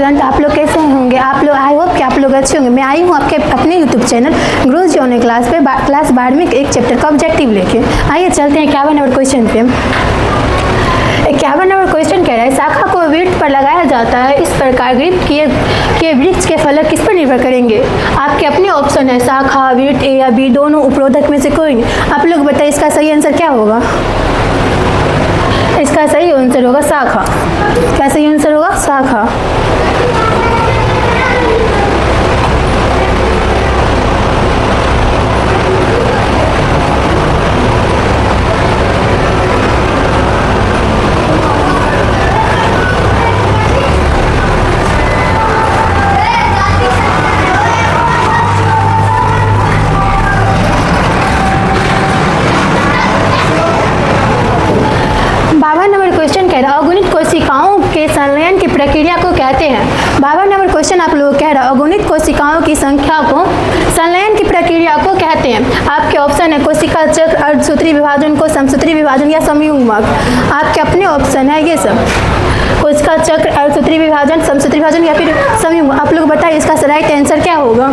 Student, आप लोग कैसे होंगे? आप लोग, आई होप कि आप लोग अच्छे होंगे। मैं आई हूँ आपके अपने YouTube channel grows online class पे क्लास 12वीं के एक चैप्टर का ऑब्जेक्टिव लेके। आइए चलते हैं 51 नंबर क्वेश्चन पे। 51 नंबर क्वेश्चन कह रहा है शाखा को वृत्त पर लगाया जाता है, इस प्रकार ग्रिप किए वृक्ष के फलक किस पर निर्भर करेंगे? आपके अपने ऑप्शन है शाखा, वृत्त, ए या बी, दोनों उपरोधक में से कोई नहीं। आप लोग बताइए इसका सही आंसर क्या होगा? इसका सही आंसर होगा शाखा। क्या सही आंसर होगा? शाखा। अगुणित कोशिकाओं के संलयन की प्रक्रिया को कहते हैं। 52 नंबर क्वेश्चन आप लोग कह रहा है अगुणित कोशिकाओं की संख्या को संलयन की प्रक्रिया को कहते हैं। आपके ऑप्शन है कोशिका चक्र, अर्धसूत्री विभाजन को समसूत्री विभाजन या संयुग्मक। आपके अपने ऑप्शन है ये सब, कोशिका चक्र, अर्धसूत्री विभाजन, समसूत्री विभाजन या फिर संयुग्मक। आप लोग बताइए इसका राइट आंसर क्या होगा?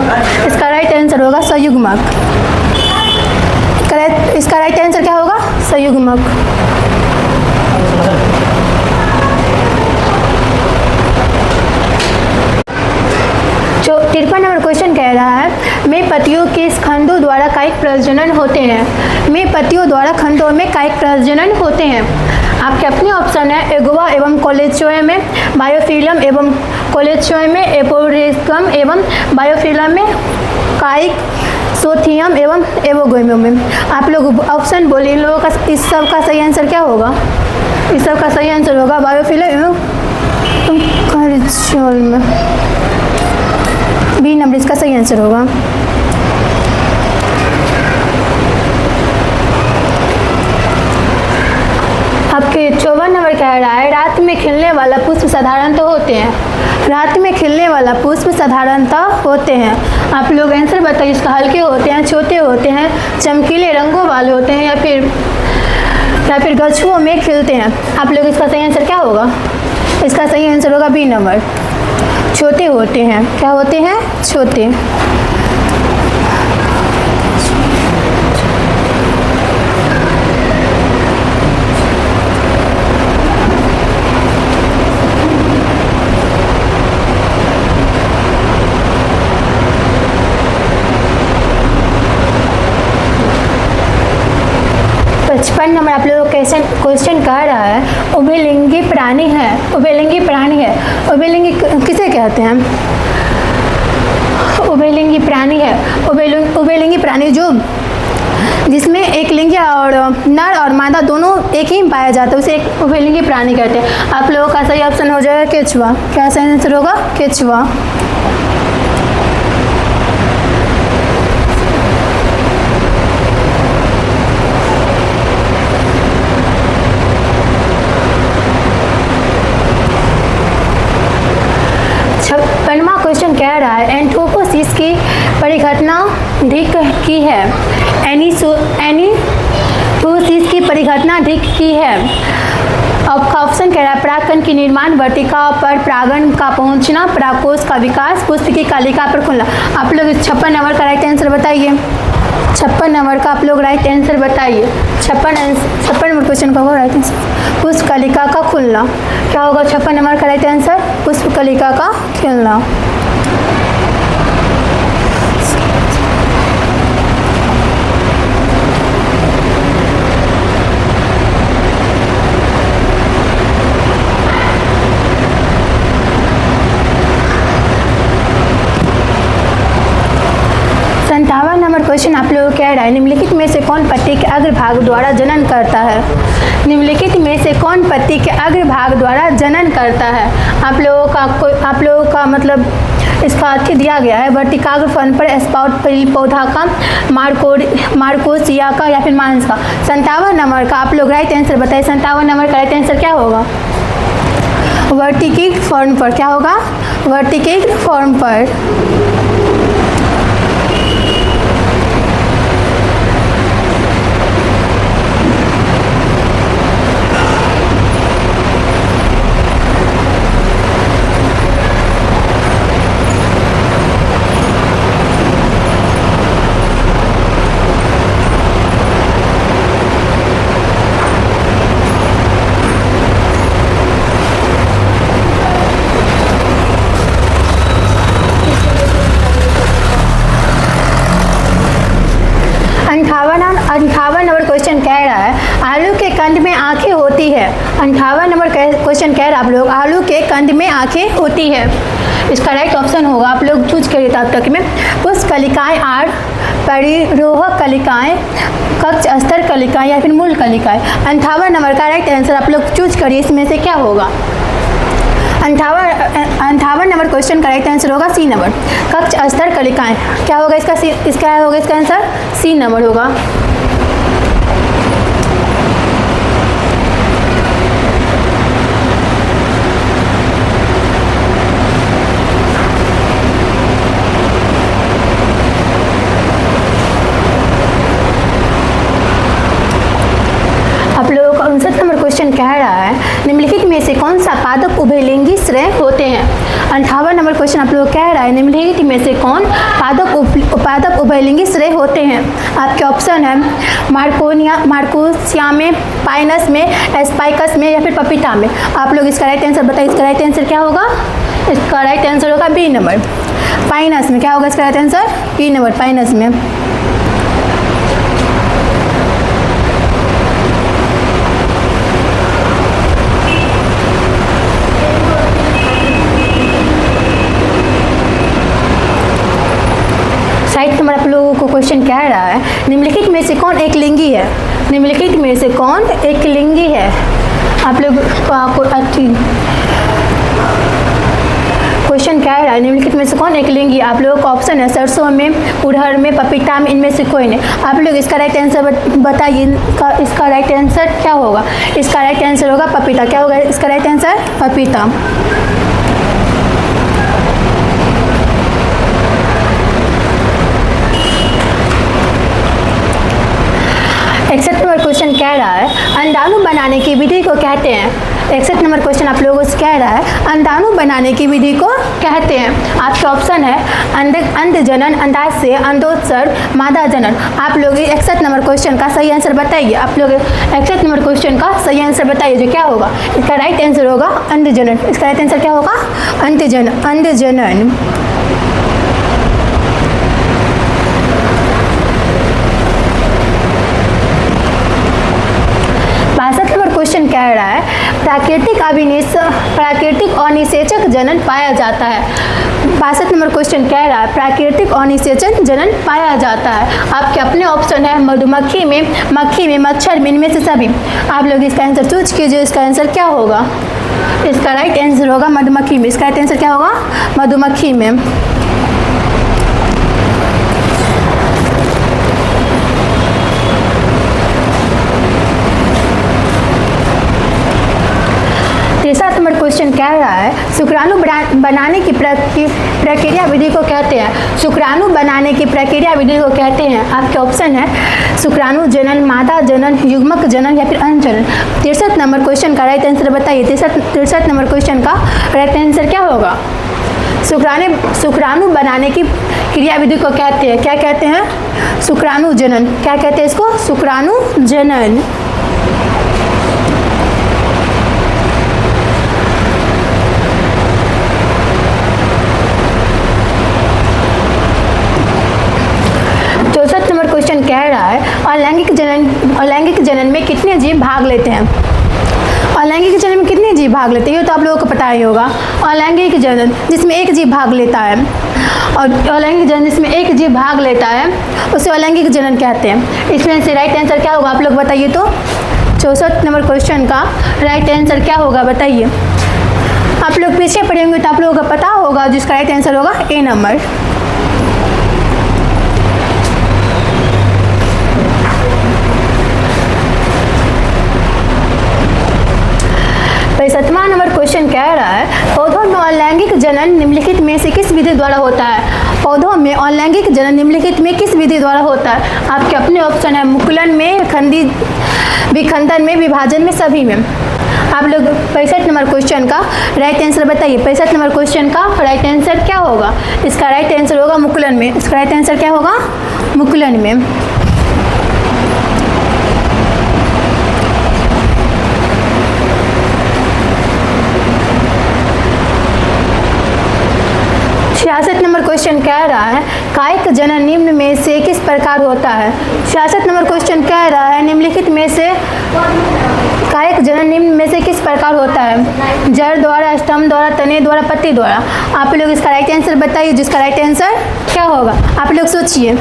इसका राइट आंसर होगा संयुग्मक। इसका राइट आंसर क्या होगा? संयुग्मक। 53 नंबर क्वेश्चन कह रहा है में पतियों के खंडों द्वारा कायिक प्रजनन होते हैं। में पतियों द्वारा खंडों में कायिक प्रजनन होते हैं। आपके अपने ऑप्शन है एगोवा एवं कोलेचोएम में, बायोफिलम एवं कोलेचोएम में, एपोरेस्कम एवं बायोफिलम में, कायिक सोथियम एवं एवोगोइम में। आप लोग ऑप्शन बोलिए, इन लोगों का इस सब का सही आंसर क्या होगा? इस सब का सही आंसर होगा बायोफिलम एवं कोलेचोएम में। बी नंबर इसका सही आंसर होगा। आपके 54 नंबर कह रहा है रात में खिलने वाला पुष्प साधारणतः होते हैं। रात में खिलने वाला पुष्प साधारणतः होते हैं। आप लोग आंसर बताइए इसका हल्के होते हैं, छोटे होते हैं, चमकीले रंगों वाले होते हैं या फिर गछुओं में खिलते हैं। आप लोग इसका सही आंसर क्या होगा? इसका सही आंसर होगा बी नंबर, छोटे होते हैं। क्या होते हैं? छोटे। नंबर आप लोगों का क्वेश्चन कह रहा है उभयलिंगी प्राणी है। उभयलिंगी प्राणी है। उभयलिंगी किसे कहते हैं? उभयलिंगी प्राणी है। उभयलिंगी प्राणी जो जिसमें एक लिंगी और नर और मादा दोनों एक ही पाया जाता है उसे एक उभयलिंगी प्राणी कहते हैं। आप लोगों का सही ऑप्शन हो जाएगा केचुआ। क्या सही आंसर होगा? केचुआ। क्वेश्चन कह रहा है एंथ्रोपोसिस की परिघटना ढीक की है। एनीथोसिस की परिघटना ढीक की है। आपका ऑप्शन कह रहा है परागकण की निर्माण, वर्तिका पर परागण का पहुंचना, परागकोश का विकास, पुष्प की कालिका पर खुलना। आप लोग 56 नंबर का राइट आंसर बताइए। 56 नंबर का आप लोग राइट आंसर बताइए। 56 नंबर क्वेश्चन का होगा राइट आंसर पुष्प कलिका का खुलना। क्या होगा 56 नंबर का राइट आंसर? पुष्प कलिका का खिलना। क्वेश्चन आप लोगों को कह रहा है निम्नलिखित में से कौन पत्ती के अग्रभाग द्वारा जनन करता है? निम्नलिखित में से कौन पत्ती के अग्रभाग द्वारा जनन करता है? आप लोगों का मतलब इसका अर्थ दिया गया है वर्तिकाग्र फन पर स्पाउट पौधा का, मार्कोसिया का या फिर मांस का। 57 नंबर का आप लोग राइट आंसर बताइए। 57 नंबर का राइट आंसर क्या होगा? वर्टिकिक फॉर्म पर। क्या होगा? वर्टिकिक फॉर्म पर। कंद में आंखें होती है? इसका राइट ऑप्शन होगा, आप लोग चूज करिए तब तक में, पुष्पकलिकाएं आर, परिरोहक कलिकाएं, कक्ष अस्तर कलिकाएं या फिर मूल कलिकाएं। 58 नंबर का राइट आंसर आप लोग चूज करिए, इसमें से क्या होगा? 58 नंबर क्वेश्चन का राइट आंसर होगा सी नंबर, कक्ष अस्तर कलिकाएं। क्या होगा इसका आंसर? सी नंबर होगा। आप लोगों का 59 नंबर क्वेश्चन कह रहा है निम्नलिखित में से कौन सा पादप उभयलिंगी श्रेय होते हैं? 58 नंबर क्वेश्चन आप लोग कह रहा है निम्नलिखित में से कौन पादप उभयलिंगी श्रेय होते हैं? आपके ऑप्शन है मार्कोसिया में, पाइनस में, एस्पाइकस में या फिर पपीता में। आप लोग इसका राइट आंसर बताइए, इसका राइट आंसर क्या होगा? इसका राइट आंसर होगा बी नंबर, पाइनस में। क्या होगा इसका right answer? B number, Pinus में। साइड नंबर आप लोगों को क्वेश्चन कह रहा है निम्नलिखित में से कौन एक लिंगी है? निम्नलिखित में से कौन एक लिंगी है? आप लोग क्वेश्चन कह रहा है निम्नलिखित में से कौन एक लिंगी? आप लोगों का ऑप्शन है सरसों में, उड़हर में, पपीता में, इनमें से कोई नहीं। आप लोग इसका राइट आंसर बताइए, इसका राइट आंसर क्या होगा? इसका राइट आंसर होगा पपीता। क्या होगा इसका राइट आंसर? पपीता। 61 नंबर क्वेश्चन कह रहा है अंडाणु बनाने की विधि को कहते हैं? 61 नंबर क्वेश्चन आप लोगों से कह रहा है अंडाणु बनाने की विधि को कहते हैं। आपका ऑप्शन है अंड जनन, अंडाशय, अंडोत्सर्ग, मादा जनन। आप लोग 61 नंबर क्वेश्चन का सही आंसर बताइए। आप लोग 61 नंबर क्वेश्चन का सही आंसर बताइए, जो क्या होगा? इसका राइट आंसर होगा अंड जनन। इसका राइट आंसर क्या होगा? अंड जनन। 62 नंबर क्वेश्चन कह रहा है प्राकृतिक और निषेचक जनन पाया जाता है। 62 नंबर क्वेश्चन कह रहा है प्राकृतिक और निषेचक जनन पाया जाता है। आपके अपने ऑप्शन है मधुमक्खी में, मक्खी में, मच्छर में, इनमें से सभी। आप लोग इसका आंसर चूज कीजिए, इसका आंसर क्या होगा? इसका राइट आंसर होगा मधुमक्खी में। इसका राइट आंसर क्या होगा? मधुमक्खी में। नंबर क्वेश्चन कह रहा है शुक्राणु बनाने की प्रक्रिया विधि को कहते हैं? शुक्राणु बनाने की प्रक्रिया विधि को कहते हैं। आपके ऑप्शन है शुक्राणु जनन, मादा जनन, युग्मक जनन या फिर अंजनन। 63 नंबर क्वेश्चन का राइट आंसर बताइए। 63 नंबर क्वेश्चन का राइट आंसर क्या होगा? शुक्राणु बनाने की क्रिया विधि को कहते हैं, क्या कहते हैं? शुक्राणु जनन। क्या कहते हैं इसको? शुक्राणु जनन। क्वेश्चन कह रहा है अलैंगिक जनन में कितने जीव भाग लेते हैं? अलैंगिक जनन में कितने जीव भाग लेते हैं? ये तो आप लोगों को पता ही होगा। अलैंगिक जनन जिसमें एक जीव भाग लेता है, और अलैंगिक जनन जिसमें एक जीव भाग लेता है उसे अलैंगिक जनन कहते हैं। इसमें से राइट आंसर क्या होगा? आप लोग बताइए तो। 64 नंबर क्वेश्चन का राइट आंसर क्या होगा बताइए। आप लोग पीछे पढ़े होंगे तो आप लोगों को पता होगा, जिसका राइट आंसर होगा ए नंबर। सतवां नंबर क्वेश्चन कह रहा है पौधों में अलैंगिक जनन निम्नलिखित में से किस विधि द्वारा होता है? पौधों में अलैंगिक जनन निम्नलिखित में किस विधि द्वारा होता है? आपके अपने ऑप्शन है मुकुलन में, विखंडन में, विभाजन में, सभी में। आप लोग 65 नंबर क्वेश्चन का राइट आंसर बताइए। 65 नंबर क्वेश्चन का राइट आंसर क्या होगा? इसका राइट आंसर होगा मुकुलन में। इसका राइट आंसर क्या होगा? मुकुलन में। 66 नंबर क्वेश्चन कह रहा है कायिक जनन निम्न में से किस प्रकार होता है। 66 नंबर क्वेश्चन कह रहा है निम्नलिखित में से कायिक जनन निम्न में से किस प्रकार होता है। जड़ द्वारा, स्तंभ द्वारा, तने द्वारा, पत्ती द्वारा। आप लोग इसका राइट आंसर बताइए, जिसका राइट आंसर क्या होगा आप लोग सोचिए।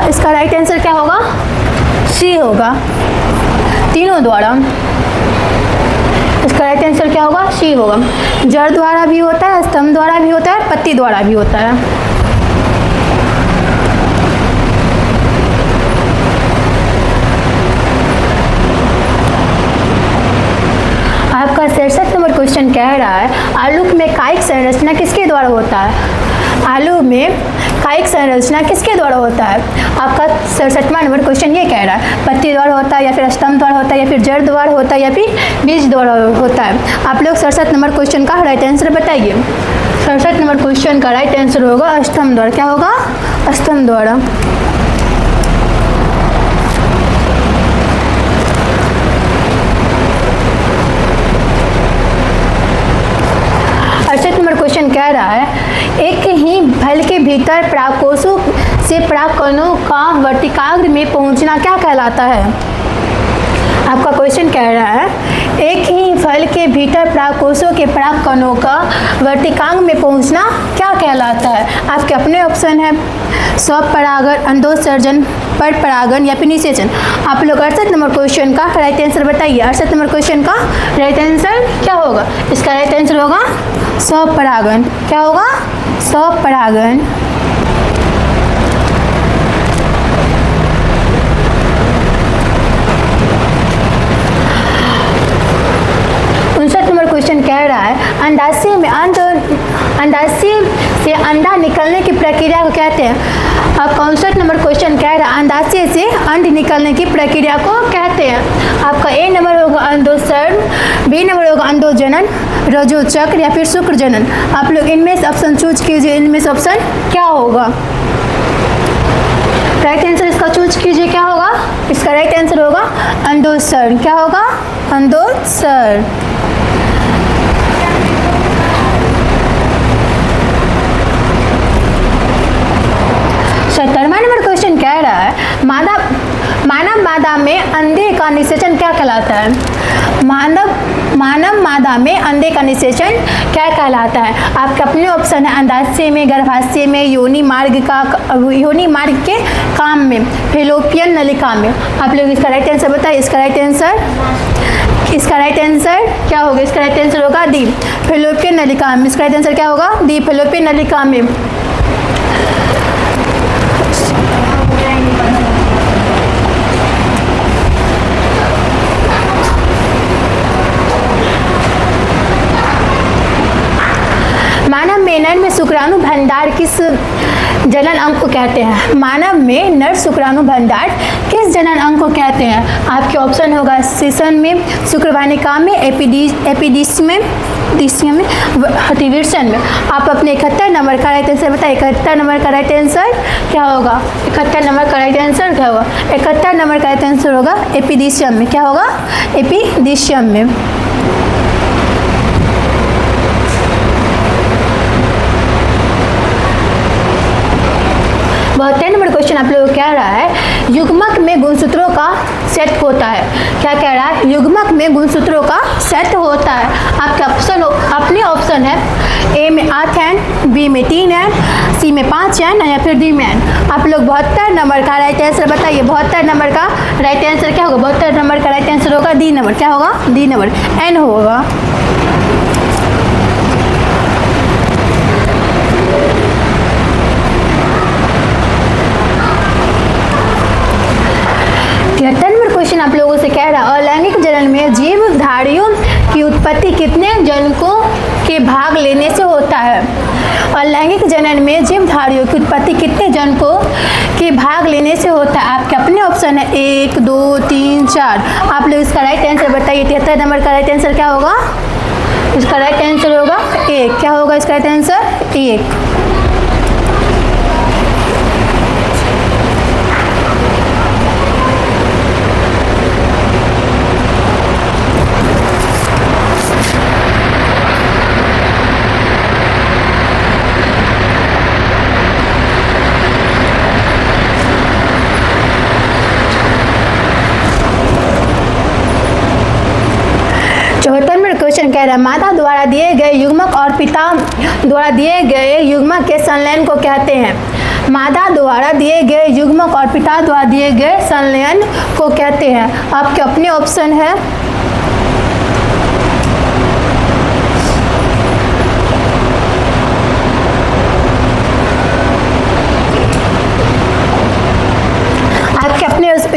इसका राइट आंसर क्या होगा, सी होगा, तीनों द्वारा। इसका राइट आंसर क्या होगा, सी होगा। जड़ द्वारा भी होता है, स्तंभ द्वारा भी होता है, पत्ती द्वारा भी होता है। आपका 67 नंबर क्वेश्चन कह रहा है आलू में कायिक संरचना किसके द्वारा होता है। आलू में कायिक संरचना किसके द्वारा होता है। आपका 67वां नंबर क्वेश्चन ये कह रहा है पत्ती द्वारा होता है, या फिर स्तंभ द्वारा होता है, या फिर जड़ द्वारा होता है, या फिर बीज द्वारा होता है। आप लोग 67 नंबर क्वेश्चन का राइट आंसर बताइए। 67 नंबर क्वेश्चन का राइट आंसर होगा स्तंभ द्वारा। क्या होगा, स्तंभ द्वारा। नंबर क्वेश्चन कह रहा है एक ही फल के भीतर परागकोशों से परागकणों का वर्तिकाग्र में पहुंचना क्या कहलाता है। आपका क्वेश्चन कह रहा है एक ही फल के भीतर परागकोशों के परागकणों का वर्तिकांग में पहुंचना क्या कहलाता है। आपके अपने ऑप्शन है स्वपरागण, अंडोत्सर्जन, पर परागण या फिर निषेचन। आप लोग 68 नंबर क्वेश्चन का राइट आंसर बताइए। 68 नंबर क्वेश्चन का राइट आंसर क्या होगा, इसका राइट आंसर होगा स्वपरागण। क्या होगा, स्वपरागण। क्वेश्चन कह रहा है अंडाशय से अंडा निकलने की प्रक्रिया को कहते हैं। अब 64 नंबर क्वेश्चन कह रहा है अंडाशय से अंड निकलने की प्रक्रिया को कहते हैं। आपका ए नंबर होगा अंडोत्सर्ग, बी नंबर होगा अंडोजनन, रजोचक्र या फिर शुक्रजनन। आप लोग इनमें से ऑप्शन चूज कीजिए, इनमें से ऑप्शन क्या होगा। राइट आंसर इसका चूज कीजिए, क्या होगा, इसका राइट आंसर होगा अंडोत्सर्ग। क्या होगा, अंडोत्सर्ग। 77वां नंबर क्वेश्चन कह रहा है मानव मादा में अंडे का निषेचन क्या कहलाता है। मानव मादा में अंडे का निषेचन क्या कहलाता है। आपके अपने ऑप्शन है अंडाशय में, गर्भाशय में, योनि मार्ग के काम में, फेलोपियन नलिका में। आप लोग इसका राइट आंसर बताइए। इसका राइट आंसर क्या होगा, इसका राइट आंसर होगा डी, फेलोपियन नलिका में। इसका राइट आंसर क्या होगा, डी, फेलोपियन नलिका में। मानव में नर में शुक्राणु भंडार किस जनन अंग को कहते हैं। मानव में नर शुक्राणु भंडार किस जनन अंग को कहते हैं। आपके ऑप्शन होगा सीसन में, शुक्रवाहिनिका में, एपिडिस में, हटिविर्सन में। आप अपने 71 नंबर का राइट आंसर बताइए। 71 नंबर का राइट आंसर क्या होगा, 71 नंबर का राइट आंसर क्या होगा, 71 नंबर का राइट आंसर होगा एपिडिशियम में। क्या होगा, एपिडिशियम में। बहुत 10 नंबर क्वेश्चन आप लोगों को कह रहा है युग्मक में गुणसूत्रों का सेट होता है। क्या कह रहा है, युग्मक में गुणसूत्रों का सेट होता है। आपके अपने ऑप्शन है ए में 8 एन, बी में 3 एन, सी में 5 एन या फिर डी में एन। आप लोग 72 नंबर का राइट आंसर बताइए। 72 नंबर का राइट आंसर क्या होगा, 72 नंबर का राइट आंसर होगा डी नंबर। क्या होगा, डी नंबर, एन होगा। क्वेश्चन आप लोगों से कह रहा है अलैंगिक जनन में जीवधारियों की उत्पत्ति कितने जनकों के भाग लेने से होता है। अलैंगिक जनन में जीवधारियों की उत्पत्ति कितने जनकों के भाग लेने से होता है। आपके अपने ऑप्शन है 1, 2, 3, 4। आप लोग इसका राइट आंसर बताइए। 73 नंबर का राइट आंसर क्या होगा, इसका राइट आंसर होगा 1। क्या होगा इसका राइट आंसर, 1। कह रहा है माता द्वारा दिए गए युग्मक और पिता द्वारा दिए गए युग्मक के संलयन को कहते हैं। माता द्वारा दिए गए युग्मक और पिता द्वारा दिए गए संलयन को कहते हैं। आपके अपने ऑप्शन है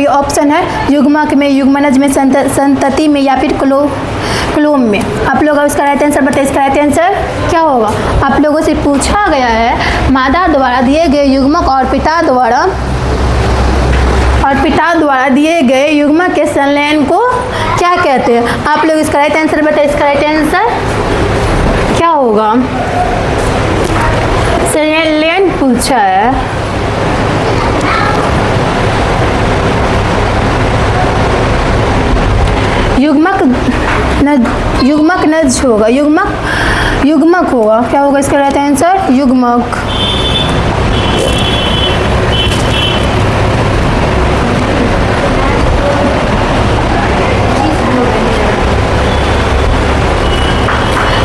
ऑप्शन है युग्मक में, युग्मनज में, संतति में या फिर क्लोम में। आप लोग इसका राइट आंसर बताइए। इसका राइट आंसर क्या होगा? आप लोगों से पूछा गया है माता द्वारा दिए गए युग्मक और पिता द्वारा दिए गए युग्मक के संलयन को क्या कहते हैं। आप लोग इसका राइट आंसर बताइए। इसका राइट आंसर क्या होगा? संलयन पूछा है। युग्मक नज होगा, युग्मक होगा। क्या होगा इसका राइट आंसर? युग्मक।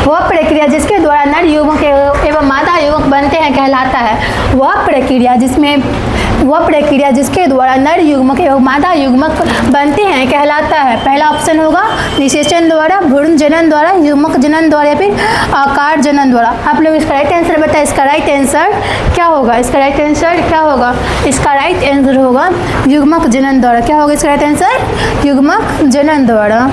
वह प्रक्रिया जिसके द्वारा नर युग्मक एवं मादा युग्मक बनते हैं कहलाता है। वह प्रक्रिया जिसके द्वारा नर युग्मक एवं मादा युग्मक बनते हैं कहलाता है। पहला ऑप्शन होगा निषेचन द्वारा, भ्रूण जनन द्वारा, युग्मक जनन द्वारा या फिर आकार जनन द्वारा। आप लोग इसका राइट आंसर बताएं। इसका राइट आंसर क्या होगा? इसका राइट आंसर क्या होगा? इसका राइट आंसर होगा युग्मक जनन द्वारा। क्या होगा इसका राइट आंसर? युग्मक जनन द्वारा।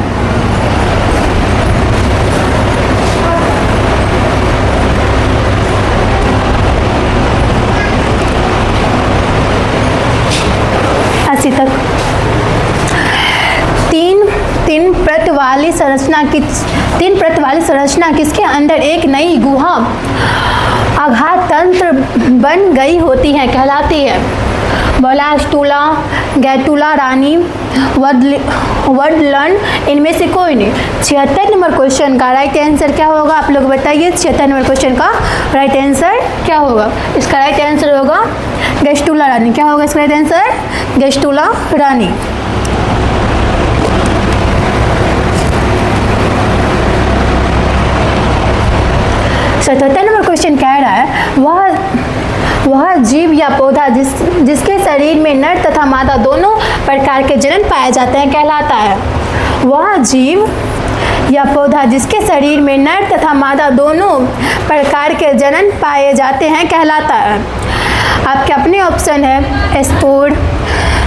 तक तीन परत वाली संरचना किसके अंदर एक नई गुहा आघात तंत्र बन गई होती है कहलाती है। ब्लास्टुला, गैटुला रानी, वर्डलन, इनमें से कोई नहीं। 76 नंबर क्वेश्चन का राइट आंसर क्या होगा? आप लोग बताइए 76 नंबर क्वेश्चन का राइट आंसर क्या होगा? इसका राइट आंसर होगा गैस्टुला रानी। क्या होगा इसका राइट आंसर? गैस्टुला रानी। सतहत्तर नंबर क्वेश्चन कह रहा है वह जीव या पौधा जिसके शरीर में नर तथा मादा दोनों प्रकार के जनन पाए जाते हैं कहलाता है। वह जीव या पौधा जिसके शरीर में नर तथा मादा दोनों प्रकार के जनन पाए जाते हैं कहलाता है। आपके अपने ऑप्शन है स्पोर,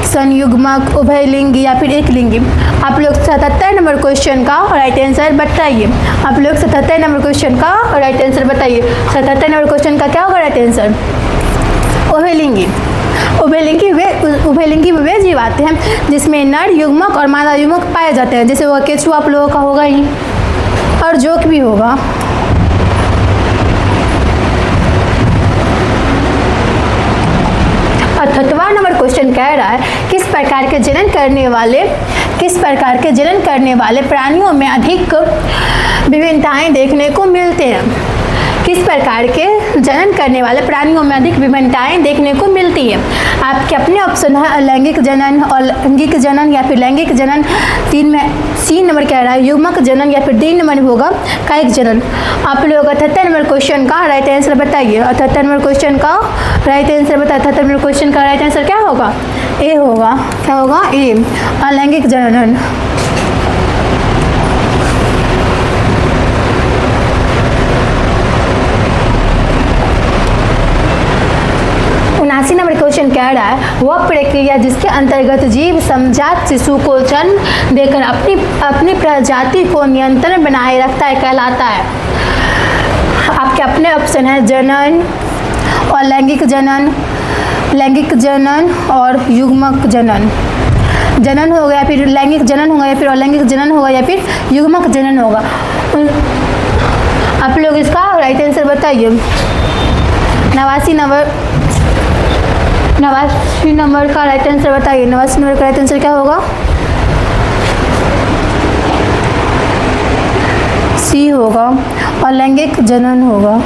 संयुग्मक, उभयलिंगी या फिर एकलिंगी। आप लोग 77 नंबर क्वेश्चन का राइट आंसर बताइए। आप लोग 77 नंबर क्वेश्चन का राइट आंसर बताइए। 77 नंबर क्वेश्चन का क्या होगा राइट आंसर? उभयलिंगी। उभयलिंगी वे जीव आते हैं जिसमें नर युग्मक और मादा युग्मक पाए जाते हैं। जैसे वो केचुआ आप लोगों का होगा ही और जोक भी होगा। अठत्तरवां नंबर क्वेश्चन कह रहा है किस प्रकार के जनन करने वाले प्राणियों में अधिक विभिन्नताएं देखने को मिलते हैं। किस प्रकार के जनन करने वाले प्राणियों में अधिक विभिन्नताएं देखने को मिलती है। आपके अपने ऑप्शन है अलैंगिक जनन, अलैंगिक जनन या फिर लैंगिक जनन। सी नंबर कह रहा है युग्मक जनन या फिर डी नंबर होगा कायिक जनन। आप लोग 78 नंबर क्वेश्चन का राइट आंसर बताइए। 78 नंबर क्वेश्चन का राइट आंसर बताइए। 78 नंबर क्वेश्चन का राइट आंसर क्या होगा? ए होगा। क्या होगा? ए, अलैंगिक जनन। नंबर क्वेश्चन कह रहा है वह प्रक्रिया जिसके अंतर्गत जीव समजात शिशु को जन्म देकर अपनी प्रजाति को नियंत्रण बनाए रखता है कहलाता है। आपके अपने ऑप्शन है जनन और लैंगिक जनन और युग्मक जनन। जनन हो गया फिर लैंगिक जनन होगा या फिर अलैंगिक जनन होगा या फिर युग्मक जनन होगा। आप लोग इसका राइट आंसर बताइए। 89 नंबर का राइट आंसर बताइए। 89 नंबर का राइट आंसर क्या होगा? सी होगा और लैंगिक जनन होगा।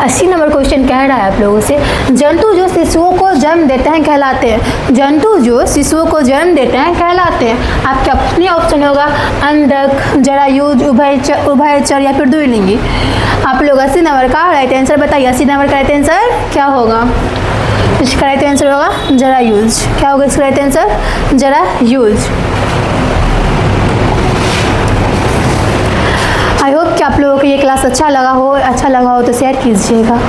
80 नंबर क्वेश्चन कह रहा है आप लोगों से, जंतु जो शिशुओं को जन्म देते हैं कहलाते हैं। जंतु जो शिशुओं को जन्म देते हैं कहलाते हैं। आपका अपनी ऑप्शन होगा अंडक, जरायुज, उभयचर या फिर द्विलिंगी। आप लोग 80 नंबर का राइट आंसर बताइए। 80 नंबर का राइट आंसर क्या होगा? इसका राइट आंसर होगा जरायुज। क्या होगा इसका राइट आंसर? जरायुज। आई होप कि आप लोगों को ये क्लास अच्छा लगा हो तो शेयर कीजिएगा।